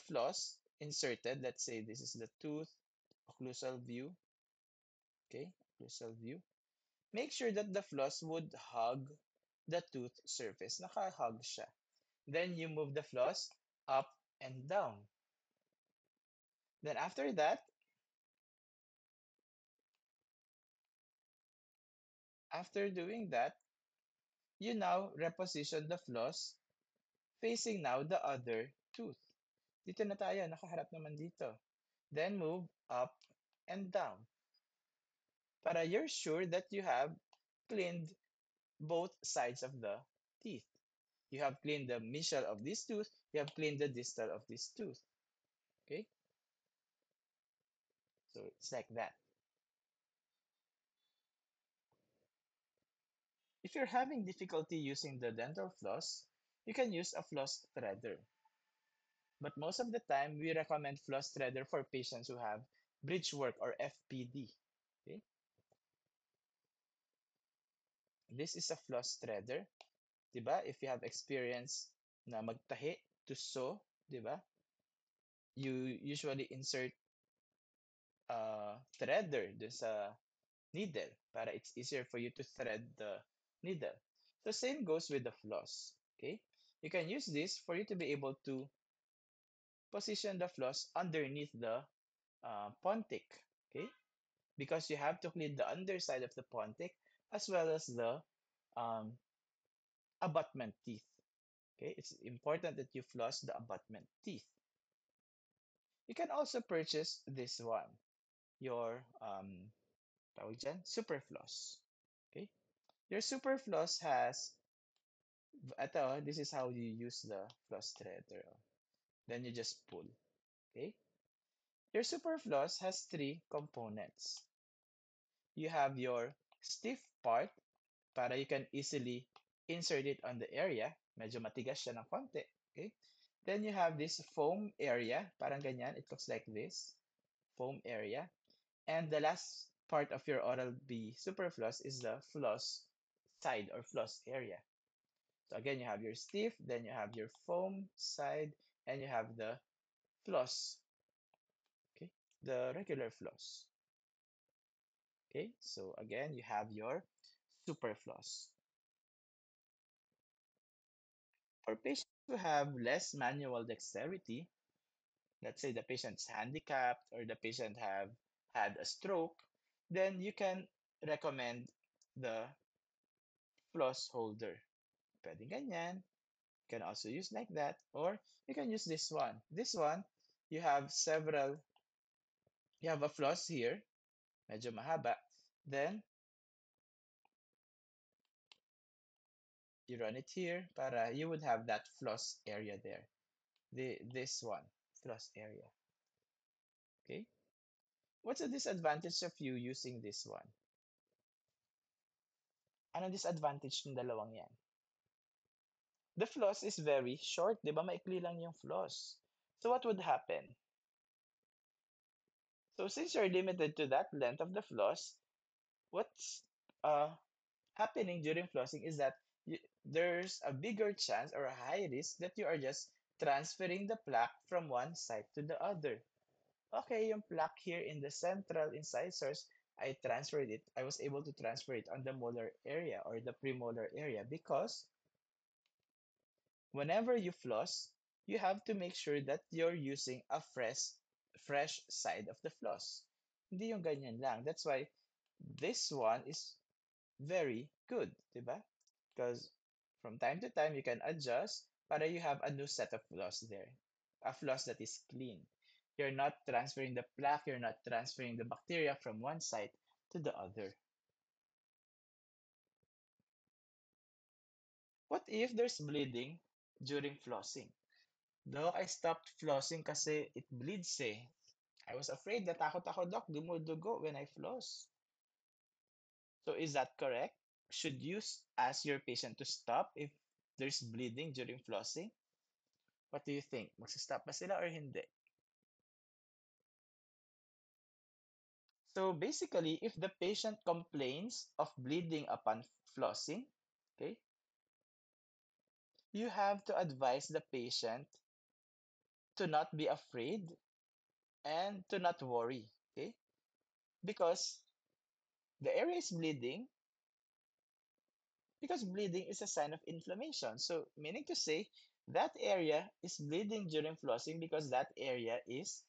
floss inserted, let's say this is the tooth, occlusal view. Okay? Occlusal view. Make sure that the floss would hug the tooth surface. Naka-hug siya. Then you move the floss up and down. Then after that, after doing that, you now reposition the floss facing now the other tooth. Dito na tayo, nakaharap naman dito. Then move up and down para you're sure that you have cleaned both sides of the teeth. You have cleaned the mesial of this tooth, you have cleaned the distal of this tooth. Okay? So it's like that. If you're having difficulty using the dental floss, you can use a floss threader. But most of the time, we recommend floss threader for patients who have bridge work or FPD. Okay? This is a floss threader. Diba? If you have experience na magtahi to sew, diba? You usually insert threader dun sa needle para it's easier for you to thread the needle. So same goes with the floss. Okay? You can use this for you to be able to position the floss underneath the pontic. Okay? Because you have to clean the underside of the pontic as well as the um, abutment teeth. Okay, it's important that you floss the abutment teeth. You can also purchase this one, your tawag dyan, super floss. Okay, your super floss has ito, this is how you use the floss threader. Then you just pull. Okay, your super floss has three components. You have your stiff part para you can easily insert it on the area. Medyo matigas siya ng konti. Okay? Then you have this foam area. Parang ganyan. It looks like this. Foam area. And the last part of your Oral-B Superfloss is the floss side or floss area. So again, you have your stiff, then you have your foam side, and you have the floss. Okay? The regular floss. Okay? So again, you have your Superfloss. For patients who have less manual dexterity, let's say the patient's handicapped or the patient have had a stroke, then you can recommend the floss holder. Pwedeng ganyan. You can also use like that, or you can use this one. This one, you have several, you have a floss here, medyo mahaba. Then, you run it here para you would have that floss area there. This one, floss area. Okay? What's the disadvantage of you using this one? Anong disadvantage ng dalawang yan? The floss is very short, di ba? Maikli lang yung floss. So what would happen? So since you're limited to that length of the floss, what's happening during flossing is that there's a bigger chance or a high risk that you are just transferring the plaque from one side to the other. Okay, yung plaque here in the central incisors, I transferred it. I was able to transfer it on the molar area or the premolar area because whenever you floss, you have to make sure that you're using a fresh side of the floss. Hindi yung ganyan lang. That's why this one is very good, diba? Because from time to time, you can adjust para you have a new set of floss there. A floss that is clean. You're not transferring the plaque, you're not transferring the bacteria from one side to the other. What if there's bleeding during flossing? Doc, I stopped flossing kasi it bleeds eh. I was afraid, natakot ako, Doc, dumudugo when I floss. So is that correct? Should you ask your patient to stop if there's bleeding during flossing? What do you think? Magsa-stop ba sila or hindi? So basically, if the patient complains of bleeding upon flossing, okay, you have to advise the patient to not be afraid and to not worry, okay? Because the area is bleeding, because bleeding is a sign of inflammation. So meaning to say, that area is bleeding during flossing because that area is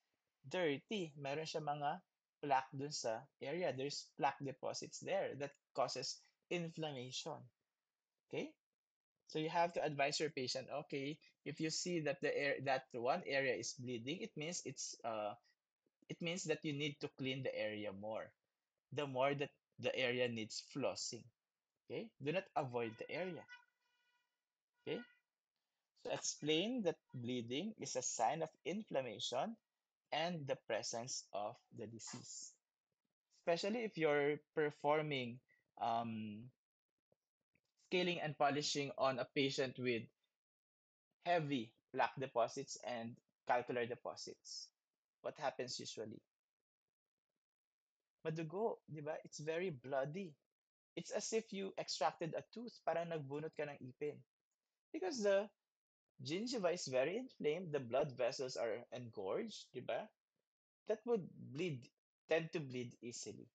dirty. Meron siya mga plaque dun sa area. There's plaque deposits there that causes inflammation. Okay? So you have to advise your patient, okay, if you see that that one area is bleeding, it means that you need to clean the area more. The more that the area needs flossing. Okay? Do not avoid the area. Okay? So explain that bleeding is a sign of inflammation and the presence of the disease. Especially if you're performing scaling and polishing on a patient with heavy plaque deposits and calcular deposits. What happens usually? Madugo, di ba? It's very bloody. It's as if you extracted a tooth, parang nagbunot ka ng ipin. Because the gingiva is very inflamed, the blood vessels are engorged, di ba? That would tend to bleed easily.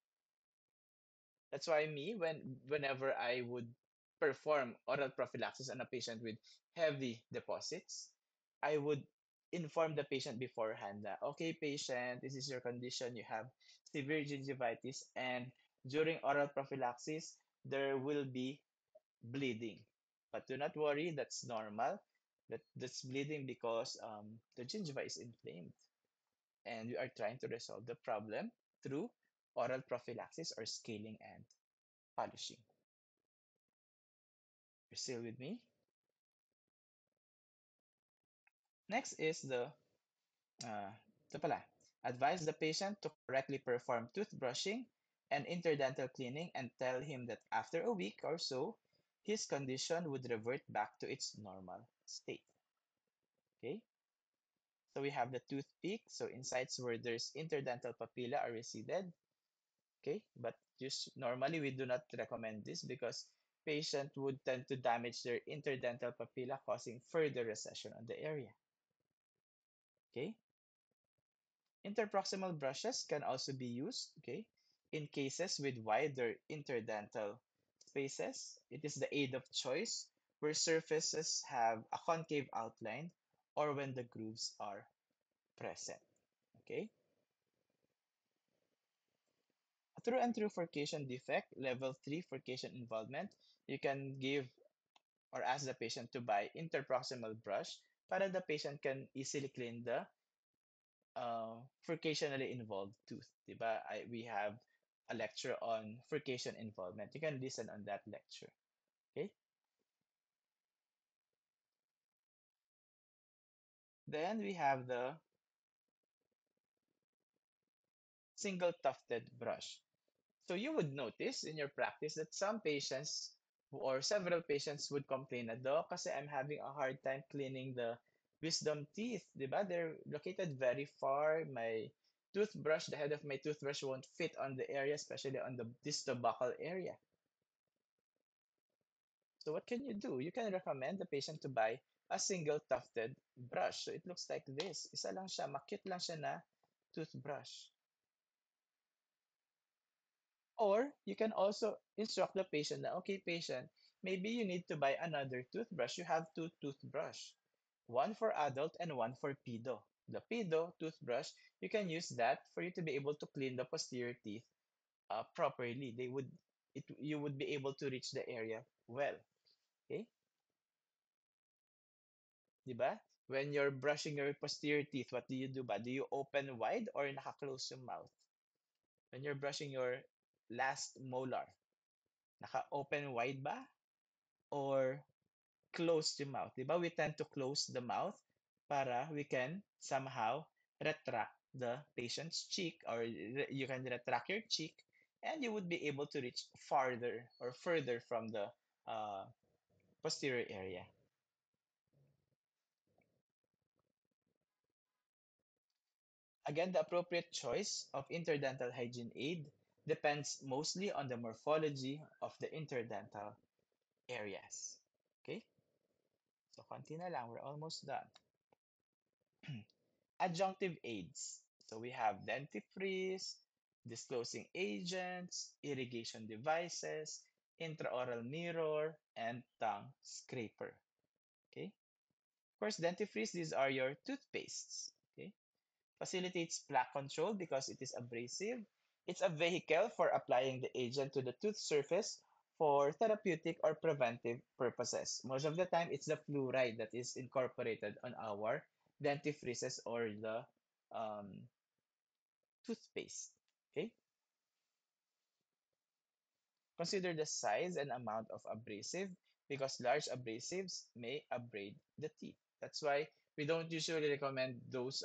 That's why whenever I would perform oral prophylaxis on a patient with heavy deposits, I would inform the patient beforehand that, okay, patient, this is your condition, you have severe gingivitis, and during oral prophylaxis, there will be bleeding. But do not worry, that's normal. That's bleeding because the gingiva is inflamed. And we are trying to resolve the problem through oral prophylaxis or scaling and polishing. You're still with me? Next is ito pala, advise the patient to correctly perform toothbrushing and interdental cleaning and tell him that after a week or so, his condition would revert back to its normal state. Okay? So we have the tooth peak. So in sites where there's interdental papilla are receded. Okay, but just normally we do not recommend this because patient would tend to damage their interdental papilla, causing further recession on the area. Okay, interproximal brushes can also be used. Okay, in cases with wider interdental spaces, it is the aid of choice where surfaces have a concave outline or when the grooves are present. Okay? Through and through furcation defect, level 3 furcation involvement, you can give or ask the patient to buy interproximal brush para the patient can easily clean the furcationally involved tooth. Diba? We have a lecture on furcation involvement. You can listen on that lecture. Okay? Then we have the single tufted brush. So you would notice in your practice that some patients or several patients would complain na, Doc, kasi I'm having a hard time cleaning the wisdom teeth. Diba? They're located very far. My toothbrush, the head of my toothbrush won't fit on the area, especially on the distobuccal area. So what can you do? You can recommend the patient to buy a single tufted brush. So it looks like this. Isa lang siya, makit lang siya na toothbrush. Or you can also instruct the patient that, okay, patient, maybe you need to buy another toothbrush. You have two toothbrush, one for adult and one for pedo. The pedo toothbrush, you can use that for you to be able to clean the posterior teeth properly. You would be able to reach the area well. Okay, diba? When you're brushing your posterior teeth, what do you do ba? Do you open wide or naka-close yung mouth? When you're brushing your last molar, naka-open wide ba? Or close the mouth. Diba? We tend to close the mouth para we can somehow retract the patient's cheek, or you can retract your cheek and you would be able to reach farther or further from the uh, posterior area. Again, the appropriate choice of interdental hygiene aid depends mostly on the morphology of the interdental areas. Okay? So, konti na lang. We're almost done. Adjunctive aids. So we have dentifrice, disclosing agents, irrigation devices, intraoral mirror, and tongue scraper. Okay. Of course, dentifrice, these are your toothpastes. Okay. Facilitates plaque control because it is abrasive. It's a vehicle for applying the agent to the tooth surface for therapeutic or preventive purposes. Most of the time, it's the fluoride that is incorporated on our dentifrices or the um, toothpaste. Okay? Consider the size and amount of abrasive because large abrasives may abrade the teeth. That's why we don't usually recommend those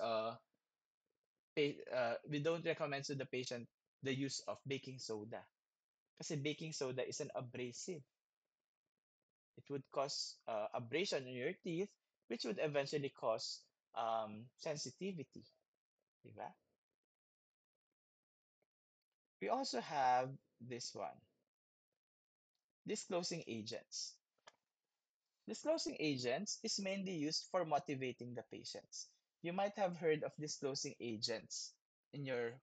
we don't recommend to the patient the use of baking soda. Kasi baking soda is an abrasive. It would cause abrasion in your teeth, which would eventually cause sensitivity. Diba? We also have this one, disclosing agents. Disclosing agents is mainly used for motivating the patients. You might have heard of disclosing agents in your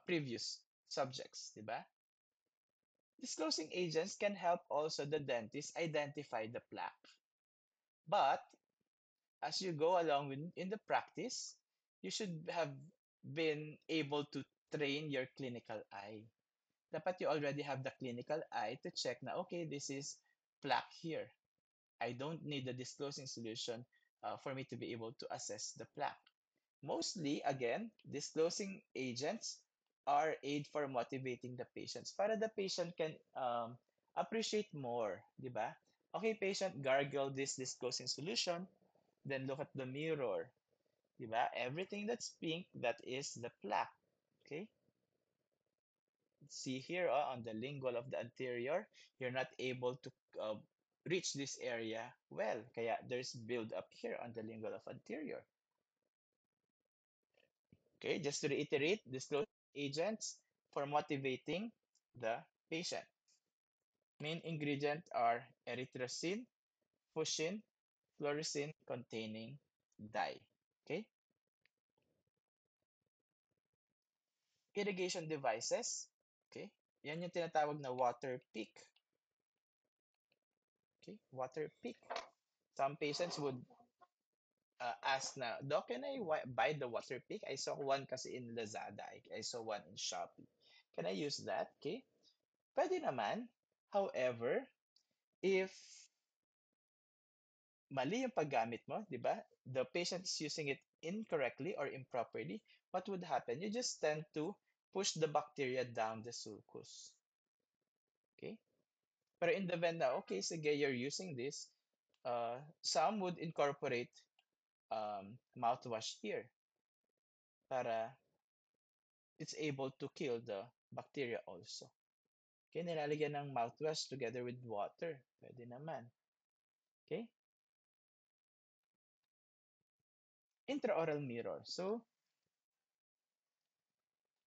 previous subjects, diba? Disclosing agents can help also the dentist identify the plaque. But as you go along in the practice, you should have been able to train your clinical eye. Dapat you already have the clinical eye to check na, okay, this is plaque here. I don't need the disclosing solution for me to be able to assess the plaque. Mostly, again, disclosing agents are aid for motivating the patients para the patient can appreciate more, di ba? Okay, patient, gargle this disclosing solution, then look at the mirror, di ba? Everything that's pink, that is the plaque, okay? See here on the lingual of the anterior, you're not able to reach this area well. Kaya there's build up here on the lingual of anterior. Okay, just to reiterate, disclosing agents for motivating the patient. Main ingredients are erythrocin, fuchsin, fluorescein containing dye. Okay, irrigation devices. Okay, yan yung tinatawag na water pick. Okay, water pick. Some patients would ask na, Doc, can I buy the water pick? I saw one kasi in Lazada. I saw one in Shopee. Can I use that? Okay. Pwede naman. However, if mali yung paggamit mo, di ba? The patient is using it incorrectly or improperly, what would happen? You just tend to push the bacteria down the sulcus. Okay? Pero in the event na, okay, sige, you're using this, some would incorporate mouthwash here para it's able to kill the bacteria also. Okay, nilalagyan ng mouthwash together with water. Pwede naman. Okay? Intraoral mirror. So,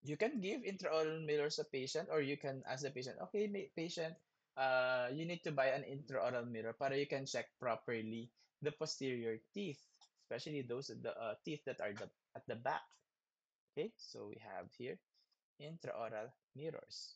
you can give intraoral mirror sa patient or you can ask the patient, okay, patient, you need to buy an intraoral mirror para you can check properly the posterior teeth, especially those the teeth that are at the back. Okay, so we have here intraoral mirrors.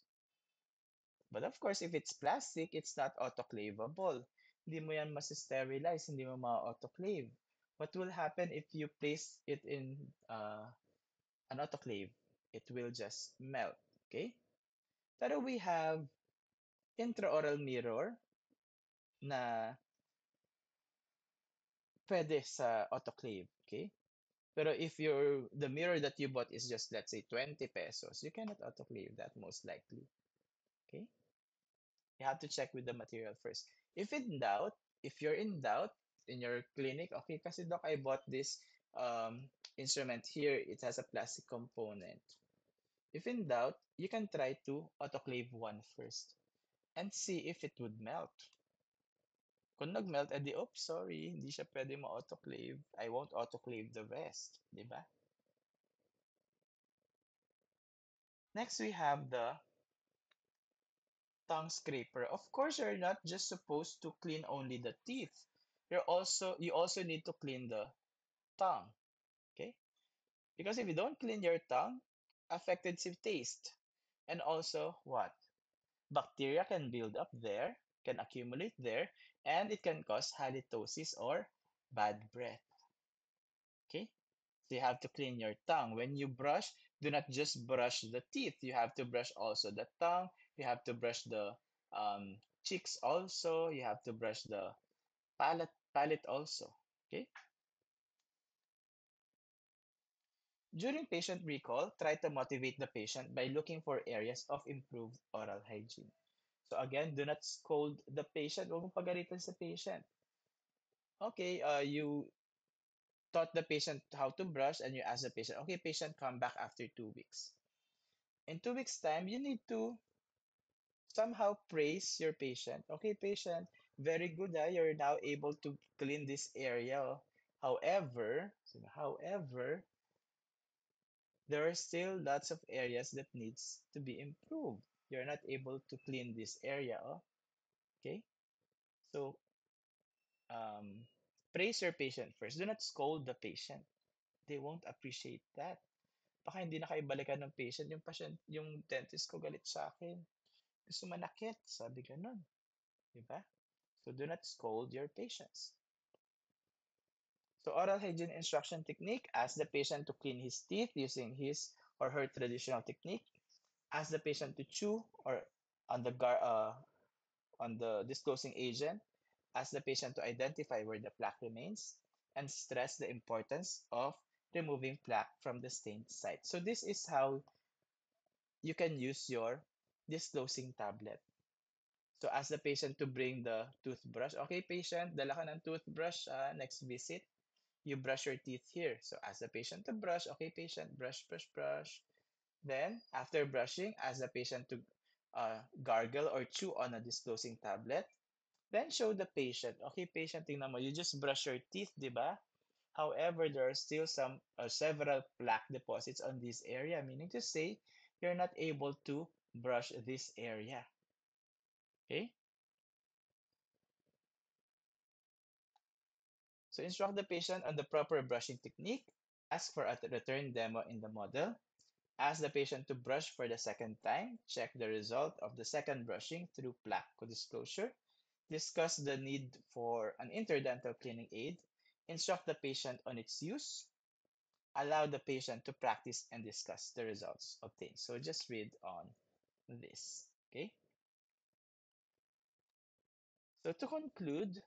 But of course, if it's plastic, it's not autoclavable. Hindi mo yan mas-sterilize, hindi mo ma-autoclave. What will happen if you place it in an autoclave? It will just melt. Okay? Pero we have intraoral mirror na pwede sa autoclave. Okay? Pero if the mirror that you bought is just, let's say, 20 pesos, you cannot autoclave that most likely. Okay? You have to check with the material first. If you're in doubt in your clinic, okay, kasi doc, I bought this instrument here. It has a plastic component. If in doubt, you can try to autoclave one first and see if it would melt. Kung nag-melt, edi, oops, sorry, hindi siya pwede ma-autoclave. I won't autoclave the rest, di ba? Next, we have the tongue scraper. Of course, you're not just supposed to clean only the teeth. You also need to clean the tongue. Okay? Because if you don't clean your tongue, affected your taste. And also what? Bacteria can build up there, can accumulate there, and it can cause halitosis or bad breath. Okay? So you have to clean your tongue. When you brush, do not just brush the teeth. You have to brush also the tongue. You have to brush the cheeks also. You have to brush the palate also. Okay? During patient recall, try to motivate the patient by looking for areas of improved oral hygiene. So again, do not scold the patient. Huwag mong pagalitan sa patient. Okay, you taught the patient how to brush and you ask the patient, okay, patient, come back after 2 weeks. In 2 weeks' time, you need to somehow praise your patient. Okay, patient, very good. You're now able to clean this area. However, there are still lots of areas that needs to be improved. You're not able to clean this area. Okay, so praise your patient first. Do not scold the patient. They won't appreciate that. Baka hindi na kayo balikan ng patient, yung dentist ko galit sa akin. Gusto manakit, sabi ganun. Diba? So do not scold your patients. So oral hygiene instruction technique, ask the patient to clean his teeth using his or her traditional technique. Ask the patient to chew or on on the disclosing agent. Ask the patient to identify where the plaque remains and stress the importance of removing plaque from the stained site. So this is how you can use your disclosing tablet. So ask the patient to bring the toothbrush. Okay, patient, dala ka ng toothbrush next visit. You brush your teeth here. So ask the patient to brush. Okay, patient, brush, brush, brush. Then, after brushing, ask the patient to gargle or chew on a disclosing tablet. Then show the patient. Okay, patient, tingnan mo, you just brush your teeth, di ba? However, there are still some several plaque deposits on this area, meaning to say you're not able to brush this area. Okay? So instruct the patient on the proper brushing technique. Ask for a return demo in the model. Ask the patient to brush for the second time. Check the result of the second brushing through plaque disclosure. Discuss the need for an interdental cleaning aid. instruct the patient on its use, allow the patient to practice and discuss the results obtained. So just read on this. Okay. So to conclude,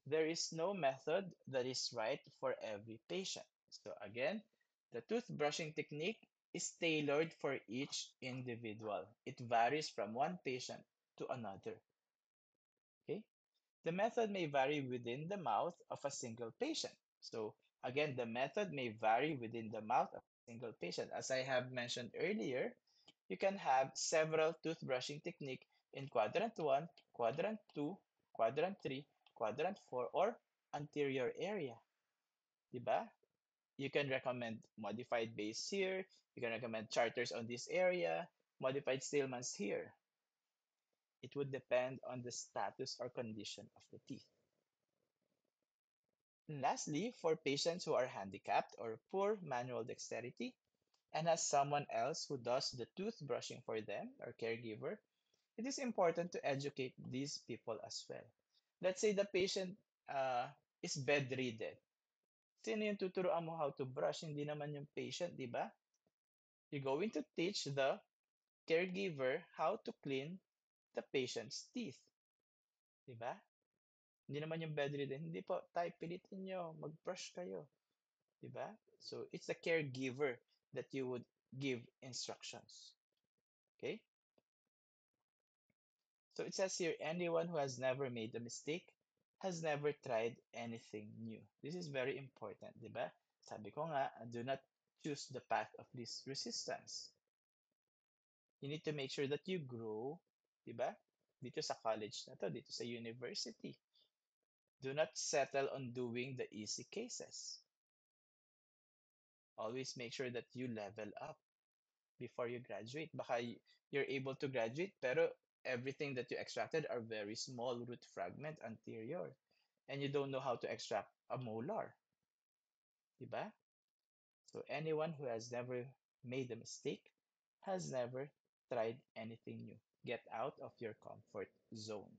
there is no method that is right for every patient. So again, the toothbrushing technique is tailored for each individual. It varies from one patient to another. Okay. The method may vary within the mouth of a single patient. So again, the method may vary within the mouth of a single patient. As I have mentioned earlier, you can have several toothbrushing technique in quadrant 1, quadrant 2, quadrant 3, quadrant 4, or anterior area. Diba? You can recommend modified base here. You can recommend charters on this area, modified Stillman's here. It would depend on the status or condition of the teeth. Lastly, for patients who are handicapped or poor manual dexterity and has someone else who does the toothbrushing for them or caregiver, it is important to educate these people as well. Let's say the patient is bedridden. Sino yung tuturuan mo how to brush? Hindi naman yung patient, di ba? You're going to teach the caregiver how to clean the patient's teeth. Di ba? Hindi naman yung bedridden. Hindi po, tayo pilitin nyo, mag-brush kayo. Diba? So it's the caregiver that you would give instructions. Okay? So it says here, anyone who has never made a mistake has never tried anything new. This is very important, diba? Sabi ko nga, do not choose the path of least resistance. You need to make sure that you grow, diba? Dito sa college na to, dito sa university. Do not settle on doing the easy cases. Always make sure that you level up before you graduate. Baka you're able to graduate, pero everything that you extracted are very small root fragment anterior. And you don't know how to extract a molar. Diba? So anyone who has never made a mistake has never tried anything new. Get out of your comfort zone.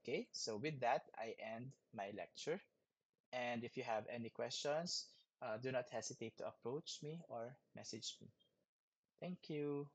Okay, so with that, I end my lecture. And if you have any questions, do not hesitate to approach me or message me. Thank you.